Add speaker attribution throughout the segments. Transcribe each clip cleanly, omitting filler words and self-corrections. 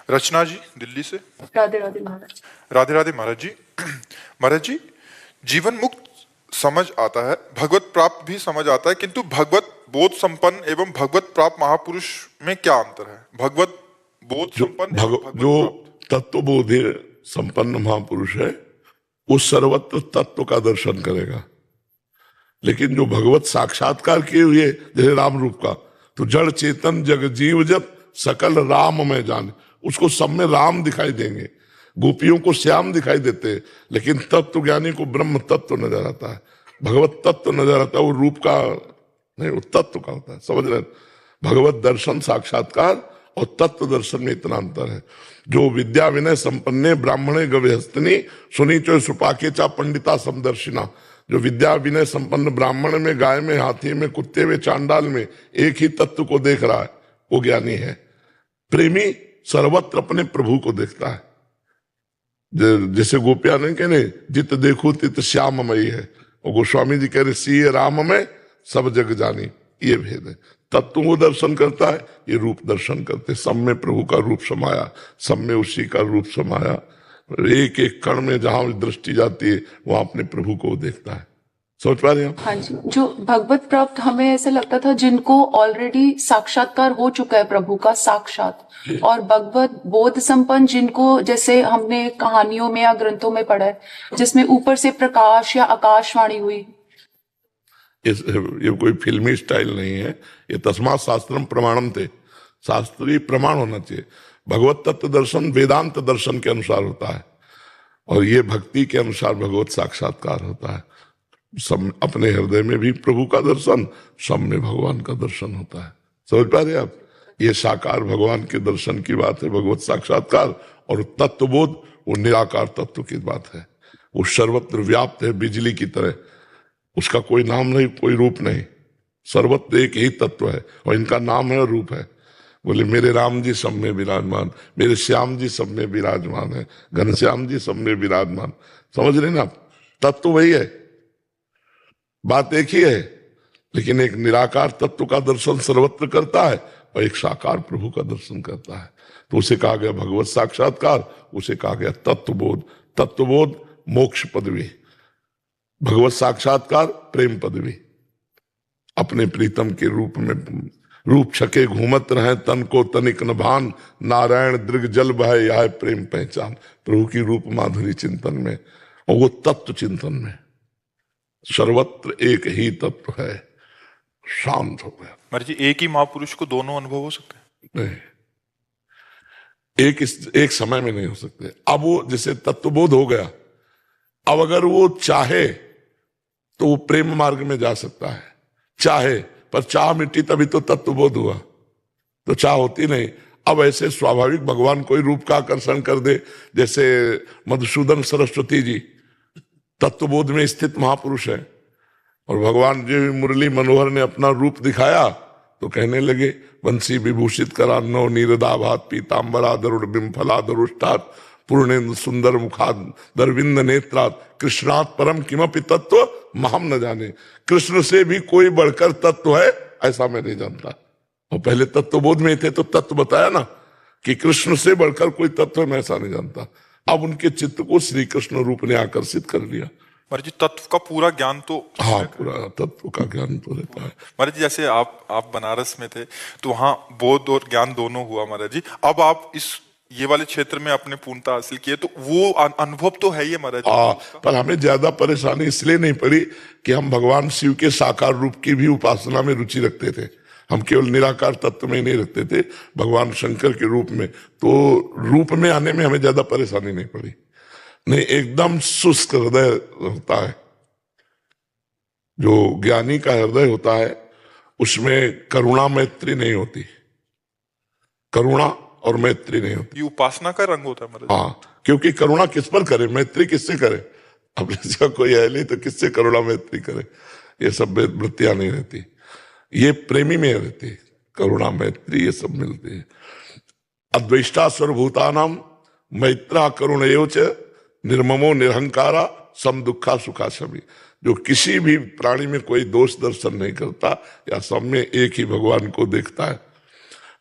Speaker 1: रचना जी दिल्ली से।
Speaker 2: राधे राधे महाराज।
Speaker 1: राधे राधे महाराज जी। महाराज जी, जीवन मुक्त समझ आता है, भगवत प्राप्त भी समझ आता है, किंतु भगवत बोध संपन्न एवं भगवत प्राप्त महापुरुष में क्या अंतर है? भगवत बोध संपन्न एवं भगवत
Speaker 3: जो
Speaker 1: प्राप्त।
Speaker 3: तत्वबोधि संपन्न महापुरुष है वो सर्वत्र तत्व का दर्शन करेगा, लेकिन जो भगवत साक्षात्कार किए हुए जैसे राम रूप का, तो जड़ चेतन जग जीव जब सकल राम में जाने, उसको सब में राम दिखाई देंगे। गोपियों को श्याम दिखाई देते हैं, लेकिन तत्व ज्ञानी को ब्रह्म तत्व नजर आता है, भगवत तत्व नजर आता है। वो रूप का नहीं, वो तत्व का होता है। समझ रहे? भगवत दर्शन साक्षात्कार और तत्व दर्शन में इतना अंतर है। जो विद्या विनय संपन्ने ब्राह्मणे गव्यहस्तिनी सुनी चो सुपाके चा पंडिता समदर्शिना, जो विद्या विनय संपन्न ब्राह्मण में, गाय में, हाथी में, कुत्ते में, चांडाल में एक ही तत्व को देख रहा है, वो ज्ञानी है। प्रेमी सर्वत्र अपने प्रभु को देखता है। जैसे गोपिया नहीं कहने जित देखो तित श्याममयी है, और गोस्वामी जी कह रहे सीए राम में सब जग जानी। ये भेद है। तत्व वो दर्शन करता है, ये रूप दर्शन करते। सब में प्रभु का रूप समाया, सब में उसी का रूप समाया। एक एक कण में जहां दृष्टि जाती है वहां अपने प्रभु को देखता है। सोच पा रहे हैं आप?
Speaker 2: हाँ जी। जो भगवत प्राप्त, हमें ऐसा लगता था जिनको ऑलरेडी साक्षात्कार हो चुका है प्रभु का साक्षात, और भगवत बोध संपन्न जिनको जैसे हमने कहानियों में या ग्रंथों में पढ़ा है, जिसमें ऊपर से प्रकाश या आकाशवाणी हुई।
Speaker 3: ये कोई फिल्मी स्टाइल नहीं है, ये तस्मात् शास्त्रम प्रमाणम थे। शास्त्रीय प्रमाण होना चाहिए। भगवत तत्व दर्शन वेदांत दर्शन के अनुसार होता है, और ये भक्ति के अनुसार भगवत साक्षात्कार होता है। सब अपने हृदय में भी प्रभु का दर्शन, सब में भगवान का दर्शन होता है। समझ पा रहे आप? ये साकार भगवान के दर्शन की बात है, भगवत साक्षात्कार। और तत्वबोध वो निराकार तत्व की बात है। वो सर्वत्र व्याप्त है बिजली की तरह, उसका कोई नाम नहीं, कोई रूप नहीं, सर्वत्र एक ही तत्व है, और इनका नाम है और रूप है। बोले मेरे राम जी सब में विराजमान, मेरे श्याम जी सब में विराजमान है, घनश्याम जी सब में विराजमान। समझ रहे ना आप? तत्व वही है, बात एक ही है, लेकिन एक निराकार तत्व का दर्शन सर्वत्र करता है और एक साकार प्रभु का दर्शन करता है। तो उसे कहा गया भगवत साक्षात्कार, उसे कहा गया तत्वबोध। तत्वबोध मोक्ष पदवी, भगवत साक्षात्कार प्रेम पदवी। अपने प्रीतम के रूप में रूप छके घूमत रहे, तन को तनिक न भान, नारायण दृग जल बहे यह प्रेम पहचान। प्रभु की रूप माधुरी चिंतन में, और वो तत्व चिंतन में। सर्वत्र एक ही तत्व है, शांत हो गया।
Speaker 1: महाराज जी, एक ही महापुरुष को दोनों अनुभव हो सकते हैं?
Speaker 3: नहीं, एक समय में नहीं हो सकते। अब वो जैसे तत्वबोध हो गया, अब अगर वो चाहे तो वो प्रेम मार्ग में जा सकता है, चाहे, पर चाह मिट्टी तभी तो तत्वबोध हुआ, तो चाह होती नहीं। अब ऐसे स्वाभाविक भगवान कोई रूप का आकर्षण कर दे, जैसे मधुसूदन सरस्वती जी तत्वबोध में स्थित महापुरुष है, और भगवान जी मुरली मनोहर ने अपना रूप दिखाया तो कहने लगे वंशी विभूषित करा नव नीरदाभात पीताम्बरा दरुड़ बिम्फला दरुष्टात पूर्णेन्द्र सुंदर मुखाद दरविंद नेत्रात कृष्णात परम किमपि तत्व महम न जाने। कृष्ण से भी कोई बढ़कर तत्व है ऐसा मैं नहीं जानता। और पहले तत्वबोध में थे तो तत्व बताया ना कि कृष्ण से बढ़कर कोई तत्व है, मैं ऐसा नहीं जानता। अब उनके चित्त को श्री कृष्ण रूप ने आकर्षित कर लिया।
Speaker 1: महाराज जी, तत्व का पूरा ज्ञान तो,
Speaker 3: हाँ, पूरा तत्व का ज्ञान तो रहता है।
Speaker 1: महाराज जी, जैसे आप बनारस में थे तो वहां बोध और ज्ञान दोनों हुआ महाराज जी। अब आप ये वाले क्षेत्र में अपने पूर्णता हासिल किए, तो वो अनुभव तो है ही महाराज जी।
Speaker 3: पर हमें ज्यादा परेशानी इसलिए नहीं पड़ी कि हम भगवान शिव के साकार रूप की भी उपासना में रुचि रखते थे। हम केवल निराकार तत्व में ही नहीं रखते थे, भगवान शंकर के रूप में। तो रूप में आने में हमें ज्यादा परेशानी नहीं पड़ी। नहीं, एकदम शुष्क हृदय होता है। जो ज्ञानी का हृदय होता है उसमें करुणा मैत्री नहीं होती, करुणा और मैत्री नहीं होती।
Speaker 1: ये उपासना का रंग होता है महाराज।
Speaker 3: हाँ, क्योंकि करुणा किस पर करे, मैत्री किससे करे? अब इसका कोई है नहीं तो किससे करुणा मैत्री करे? ये सब वृत्तियां नहीं रहती, ये प्रेमी में रहती। करुणा मैत्री ये सब मिलती है। अद्वैष्टा सर्वभूतानाम मैत्रा करुण एवच निर्ममो निरहंकारा सम दुखा सुखा सभी। जो किसी भी प्राणी में कोई दोष दर्शन नहीं करता, या सब में एक ही भगवान को देखता है।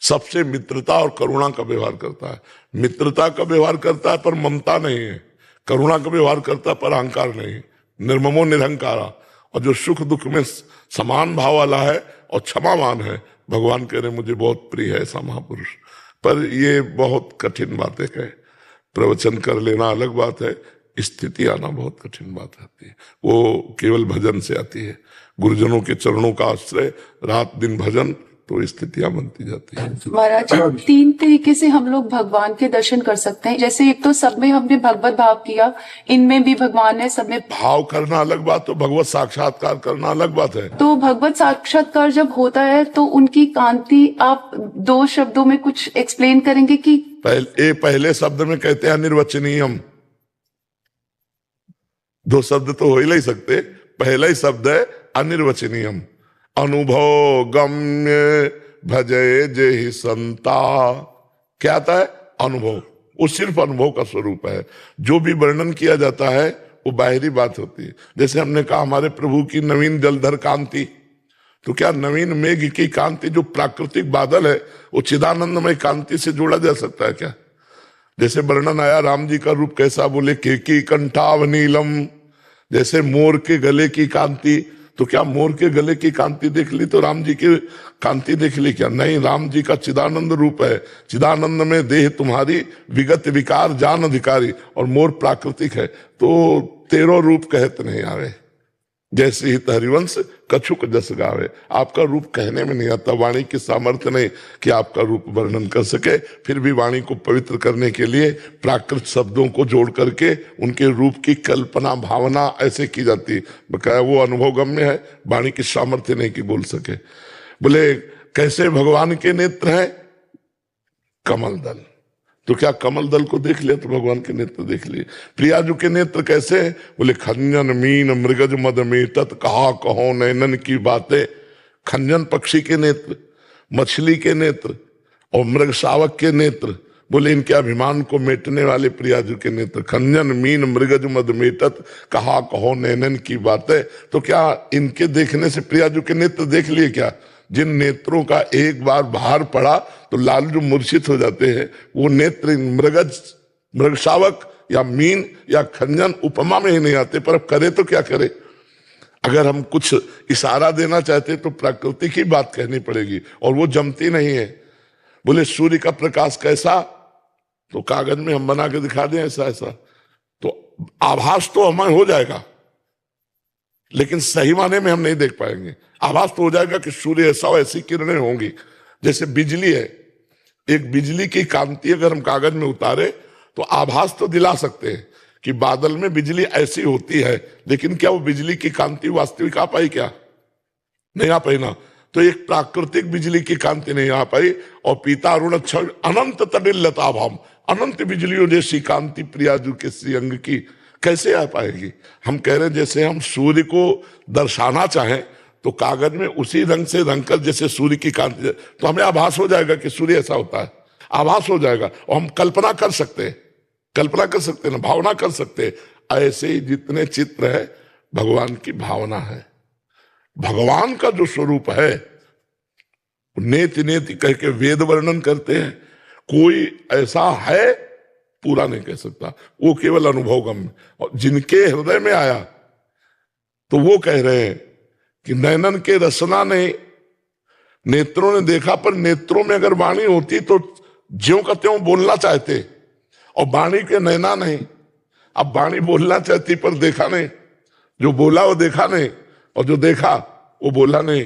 Speaker 3: सबसे मित्रता और करुणा का व्यवहार करता है। मित्रता का व्यवहार करता है पर ममता नहीं है, करुणा का व्यवहार करता है पर अहंकार नहीं, निर्ममो निरहंकारा। और जो सुख दुख में समान भाव वाला है और क्षमावान है, भगवान कह रहे मुझे बहुत प्रिय है ऐसा महापुरुष। पर ये बहुत कठिन बातें कहे, प्रवचन कर लेना अलग बात है, स्थिति आना बहुत कठिन बात आती है, वो केवल भजन से आती है। गुरुजनों के चरणों का आश्रय, रात दिन भजन, तो स्थितियां बनती जाती है।
Speaker 2: महाराज, 3 तरीके से हम लोग भगवान के दर्शन कर सकते हैं। जैसे एक तो सब में हमने भगवत भाव किया, इनमें भी भगवान है, सब में
Speaker 3: भाव करना अलग बात, तो भगवत साक्षात्कार करना अलग बात है।
Speaker 2: तो भगवत साक्षात्कार जब होता है तो उनकी कांति, आप 2 शब्दों में कुछ एक्सप्लेन करेंगे कि
Speaker 3: पहले शब्द में कहते हैं अनिर्वचनीयम। 2 शब्द तो हो ही नहीं सकते, पहला ही शब्द है अनिर्वचनीयम। अनुभव गम्य भजय जय संता, क्या आता है? अनुभव। वो सिर्फ अनुभव का स्वरूप है। जो भी वर्णन किया जाता है वो बाहरी बात होती है। जैसे हमने कहा हमारे प्रभु की नवीन जलधर कांति, तो क्या नवीन मेघ की कांति जो प्राकृतिक बादल है वो चिदानंदमय कांति से जोड़ा जा सकता है क्या? जैसे वर्णन आया राम जी का रूप कैसा, बोले केकी कंठाव नीलम, जैसे मोर के गले की कांति। तो क्या मोर के गले की कांति देख ली तो राम जी की कांति देख ली क्या? नहीं, राम जी का चिदानंद रूप है। चिदानंद में देह तुम्हारी विगत विकार जान अधिकारी, और मोर प्राकृतिक है। तो 13 रूप कहते नहीं आवे, जैसे ही हरिवंश कछुक जस गावे। आपका रूप कहने में नहीं आता, वाणी की सामर्थ्य नहीं कि आपका रूप वर्णन कर सके। फिर भी वाणी को पवित्र करने के लिए प्राकृत शब्दों को जोड़ करके उनके रूप की कल्पना भावना ऐसे की जाती है। बकाया वो अनुभवगम्य है, वाणी की सामर्थ्य नहीं कि बोल सके। बोले कैसे भगवान के नेत्र हैं? कमल दल। तो क्या कमल दल को देख लिया तो भगवान के नेत्र देख लिए। प्रियाजू के नेत्र कैसे हैं? बोले खंजन मीन मृगज मद में तत् कहा कहो नैनन की बातें। खंजन पक्षी के नेत्र, मछली के नेत्र और मृग शावक के नेत्र। बोले इनके अभिमान को मेटने वाले प्रियाजू के नेत्र। खंजन मीन मृगज मद मेटत कहा कहो नैनन की बातें। तो क्या इनके देखने से प्रियाजू के नेत्र देख लिए क्या? जिन नेत्रों का एक बार बाहर पड़ा तो लाल जो मूर्छित हो जाते हैं, वो नेत्र मृगज मृगशावक या मीन या खंजन उपमा में ही नहीं आते। पर अब करे तो क्या करे? अगर हम कुछ इशारा देना चाहते तो प्राकृतिक ही बात कहनी पड़ेगी, और वो जमती नहीं है। बोले सूर्य का प्रकाश कैसा? तो कागज में हम बना के दिखा दें ऐसा ऐसा, तो आभास तो हमें हो जाएगा, लेकिन सही माने में हम नहीं देख पाएंगे। आभास तो हो जाएगा कि सूर्य ऐसा ऐसी किरणें होंगी। जैसे बिजली है, एक बिजली की कांति अगर हम कागज में उतारे तो आभास तो दिला सकते हैं कि बादल में बिजली ऐसी होती है, लेकिन क्या वो बिजली की कांति वास्तविक आ पाई? क्या नहीं आ पाई ना। तो एक प्राकृतिक बिजली की कांति नहीं आ पाई। और पीता अरुण अनंत तडिल्लता भाम, अनंत बिजलियों जैसी कांति प्रियाजू के श्रीअंग की कैसे आ पाएगी? हम कह रहे हैं जैसे हम सूर्य को दर्शाना चाहें तो कागज में उसी रंग से रंग कर, जैसे सूर्य की कांति, तो हमें आभास हो जाएगा कि सूर्य ऐसा होता है, आभास हो जाएगा। और हम कल्पना कर सकते हैं, कल्पना कर सकते हैं ना, भावना कर सकते हैं। ऐसे ही जितने चित्र है भगवान की भावना है। भगवान का जो स्वरूप है नेति नेति कह के वेद वर्णन करते हैं। कोई ऐसा है पूरा नहीं कह सकता, वो केवल अनुभवगम्य। और जिनके हृदय में आया तो वो कह रहे हैं कि नैनन के रसना नहीं, नेत्रों ने देखा, पर नेत्रों में अगर वाणी होती तो ज्यों का त्यों बोलना चाहते, और वाणी के नैना नहीं। अब वाणी बोलना चाहती पर देखा नहीं, जो बोला वो देखा नहीं, और जो देखा वो बोला नहीं।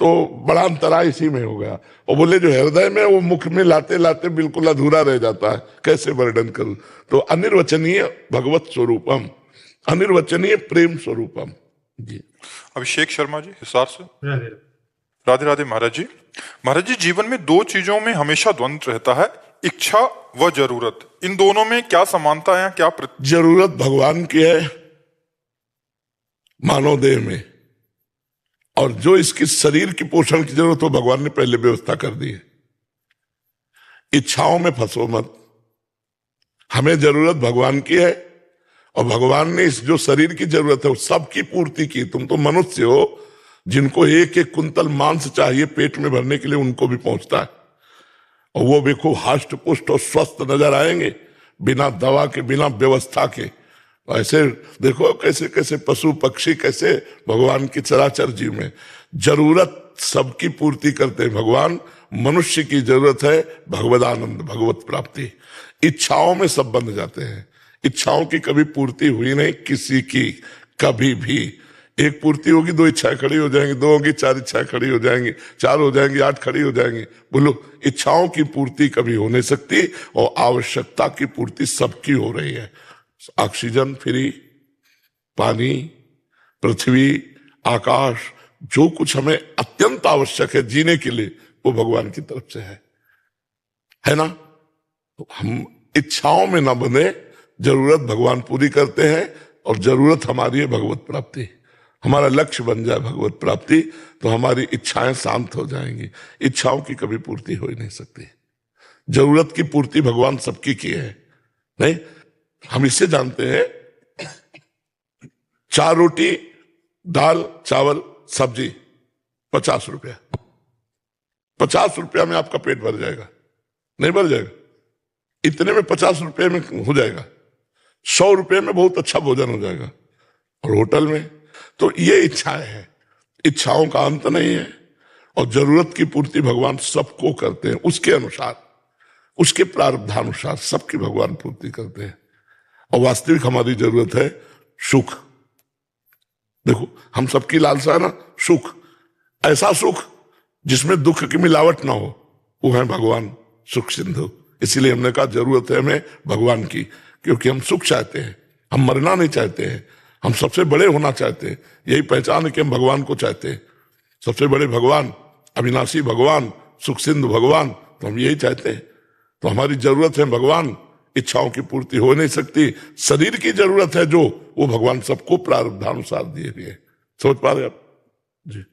Speaker 3: तो बड़ा अंतराय इसी में हो गया। और बोले जो हृदय में वो मुख में लाते लाते बिल्कुल अधूरा रह जाता है, कैसे वर्णन करूं? तो अनिर्वचनीय भगवत स्वरूपम, अनिर्वचनीय प्रेम स्वरूपम। जी
Speaker 1: अभिषेक शर्मा जी हिसार से। राधे राधे महाराज जी। महाराज जी, जीवन में 2 चीजों में हमेशा द्वंद्व रहता है, इच्छा व जरूरत। इन दोनों में क्या समानता है, क्या
Speaker 3: जरूरत भगवान की है मानव देह में, और जो इसकी शरीर की पोषण की जरूरत हो भगवान ने पहले व्यवस्था कर दी है। इच्छाओं में फंसो मत। हमें जरूरत भगवान की है, और भगवान ने इस जो शरीर की जरूरत है वो सबकी पूर्ति की। तुम तो मनुष्य हो, जिनको 1-1 कुंतल मांस चाहिए पेट में भरने के लिए, उनको भी पहुंचता है। और वो भी खूब हष्ट पुष्ट और स्वस्थ नजर आएंगे, बिना दवा के, बिना व्यवस्था के। ऐसे देखो कैसे कैसे पशु पक्षी कैसे भगवान की चराचर जीव में जरूरत सबकी पूर्ति करते हैं भगवान। मनुष्य की जरूरत है भगवदानंद, भगवत प्राप्ति। इच्छाओं में सब बंध जाते हैं, इच्छाओं की कभी पूर्ति हुई नहीं किसी की, कभी भी। एक पूर्ति होगी, दो इच्छाएं खड़ी हो जाएंगी, दो होगी, चार इच्छाएं खड़ी हो जाएंगी, चार हो जाएंगी, आठ खड़ी हो जाएंगी। बोलो, इच्छाओं की पूर्ति कभी हो नहीं सकती और आवश्यकता की पूर्ति सबकी हो रही है। ऑक्सीजन फ्री, पानी, पृथ्वी, आकाश, जो कुछ हमें अत्यंत आवश्यक है जीने के लिए, वो भगवान की तरफ से है ना। तो हम इच्छाओं में ना बंधे, जरूरत भगवान पूरी करते हैं और जरूरत हमारी है भगवत प्राप्ति। हमारा लक्ष्य बन जाए भगवत प्राप्ति, तो हमारी इच्छाएं शांत हो जाएंगी। इच्छाओं की कभी पूर्ति हो ही नहीं सकती। जरूरत की पूर्ति भगवान सबकी की है। नहीं, हम इससे जानते हैं 4 रोटी, दाल, चावल, सब्जी 50 रुपया। 50 रुपया में आपका पेट भर जाएगा? नहीं भर जाएगा। इतने में 50 रुपये में हो जाएगा। 100 रुपये में बहुत अच्छा भोजन हो जाएगा। और होटल में तो ये इच्छाएं हैं, इच्छाओं का अंत नहीं है। और जरूरत की पूर्ति भगवान सबको करते हैं, उसके अनुसार, उसके प्रारब्धानुसार सबकी भगवान पूर्ति करते हैं। और वास्तविक हमारी जरूरत है सुख। देखो, हम सबकी लालसा है ना सुख, ऐसा सुख जिसमें दुख की मिलावट ना हो, वो है भगवान सुख सिंधु। इसीलिए हमने कहा जरूरत है हमें भगवान की, क्योंकि हम सुख चाहते हैं, हम मरना नहीं चाहते हैं, हम सबसे बड़े होना चाहते हैं। यही पहचान है कि हम भगवान को चाहते हैं, सबसे बड़े भगवान, अविनाशी भगवान, सुख सिंधु भगवान, तो हम यही चाहते हैं। तो हमारी जरूरत है भगवान, इच्छाओं की पूर्ति हो नहीं सकती। शरीर की जरूरत है जो, वो भगवान सबको प्रारब्धानुसार दिए हुए। समझ पा रहे आप जी?